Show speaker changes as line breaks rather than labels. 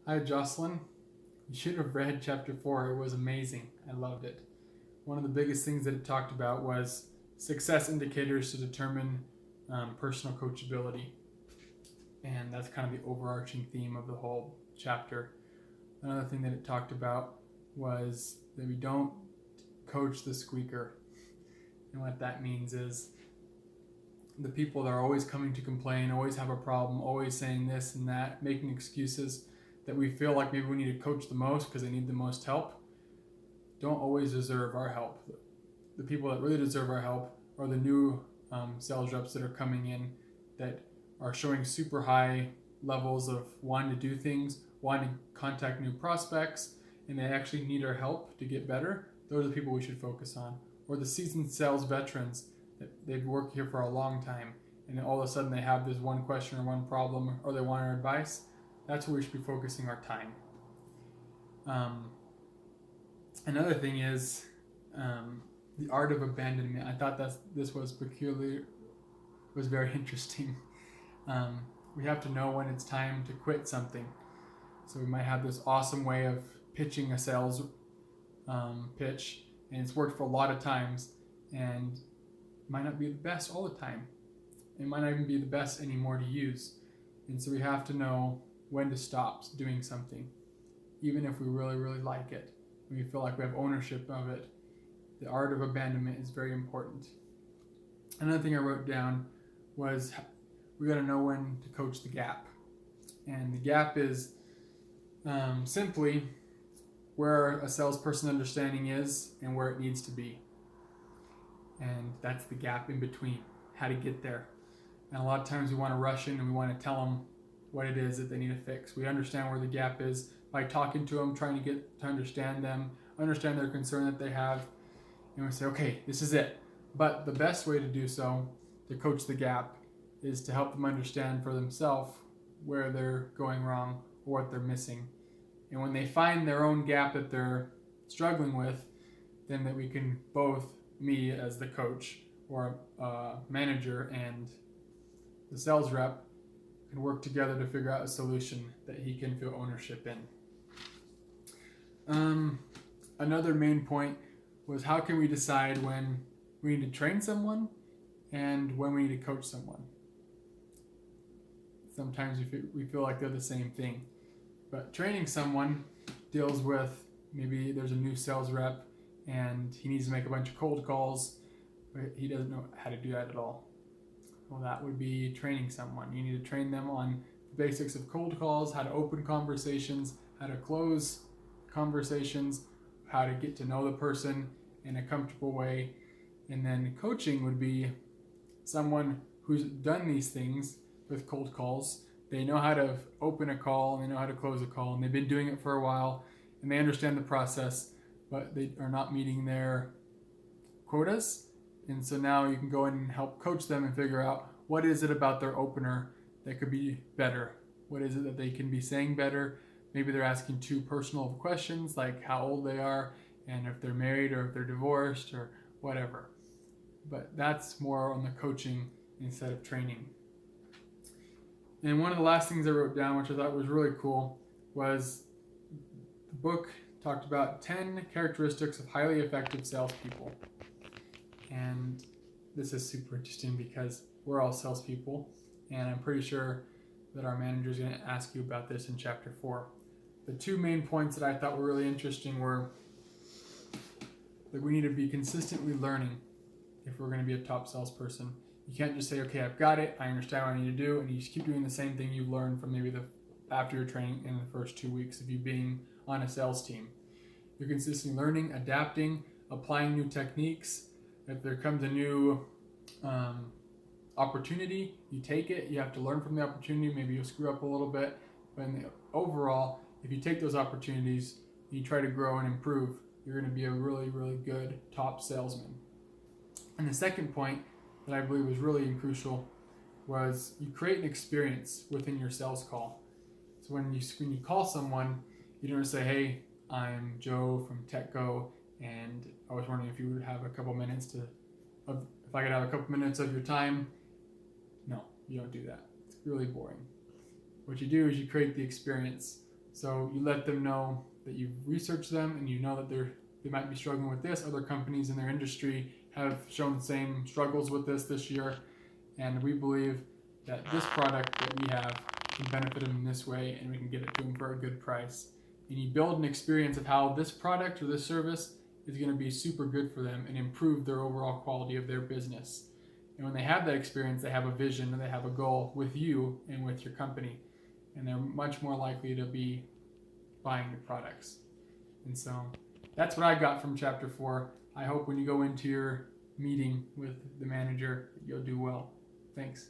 Hi, Jocelyn. You should have read chapter 4. It was amazing. I loved it. One of the biggest things that it talked about was success indicators to determine personal coachability. And that's kind of the overarching theme of the whole chapter. Another thing that it talked about was that we don't coach the squeaker. And what that means is the people that are always coming to complain, always have a problem, always saying this and that, making excuses that we feel like maybe we need to coach the most because they need the most help, don't always deserve our help. The people that really deserve our help are the new sales reps that are coming in that are showing super high levels of wanting to do things, wanting to contact new prospects, and they actually need our help to get better. Those are the people we should focus on. Or the seasoned sales veterans that they've worked here for a long time, and then all of a sudden they have this one question or one problem, or they want our advice. That's where we should be focusing our time. Um, Another thing is the art of abandonment. I thought this was very interesting. Um, we have to know when it's time to quit something. So we might have this awesome way of pitching a sales pitch, and it's worked for a lot of times, and might not be the best all the time. It might not even be the best anymore to use, and so we have to know when to stop doing something, even if we really, really like it. We feel like we have ownership of it. The art of abandonment is very important. Another thing I wrote down was we got to know when to coach the gap. And the gap is simply where a salesperson understanding is and where it needs to be. And that's the gap in between, how to get there. And a lot of times we want to rush in and we want to tell them what it is that they need to fix. We understand where the gap is by talking to them, trying to get to understand them, understand their concern that they have, and we say, okay, this is it. But the best way to do so, to coach the gap, is to help them understand for themselves where they're going wrong or what they're missing. And when they find their own gap that they're struggling with, then that we can both, me as the coach or manager and the sales rep, can work together to figure out a solution that he can feel ownership in. Another main point was how can we decide when we need to train someone and when we need to coach someone. Sometimes we feel like they're the same thing. But training someone deals with maybe there's a new sales rep and he needs to make a bunch of cold calls, but he doesn't know how to do that at all. Well, that would be training someone. You need to train them on the basics of cold calls, how to open conversations, how to close conversations, how to get to know the person in a comfortable way. And then coaching would be someone who's done these things with cold calls. They know how to open a call and they know how to close a call, and they've been doing it for a while and they understand the process, but they are not meeting their quotas. And so now you can go in and help coach them and figure out what is it about their opener that could be better. What is it that they can be saying better? Maybe they're asking too personal of questions, like how old they are and if they're married or if they're divorced or whatever. But that's more on the coaching instead of training. And one of the last things I wrote down, which I thought was really cool, was the book talked about 10 characteristics of highly effective salespeople. And this is super interesting because we're all salespeople, and I'm pretty sure that our manager is going to ask you about this in chapter 4. The two main points that I thought were really interesting were that we need to be consistently learning if we're going to be a top salesperson. You can't just say, okay, I've got it, I understand what I need to do, and you just keep doing the same thing you've learned from maybe after your training in the first 2 weeks of you being on a sales team. You're consistently learning, adapting, applying new techniques. If there comes a new opportunity, you take it. You have to learn from the opportunity. Maybe you'll screw up a little bit, but overall, if you take those opportunities, you try to grow and improve, you're going to be a really, really good top salesman. And the second point that I believe was really crucial was you create an experience within your sales call. So when you call someone, you don't say, hey, I'm Joe from TechGo, and I was wondering if you would have a couple minutes if I could have a couple minutes of your time. No, you don't do that. It's really boring. What you do is you create the experience So you let them know that you've researched them and you know that they might be struggling with this. Other companies in their industry have shown the same struggles with this year, and we believe that this product that we have can benefit them in this way, and we can get it to them for a good price. And you build an experience of how this product or this service is going to be super good for them and improve their overall quality of their business. And when they have that experience, they have a vision and they have a goal with you and with your company, and they're much more likely to be buying your products. And so that's what I got from chapter 4. I hope when you go into your meeting with the manager, you'll do well. Thanks.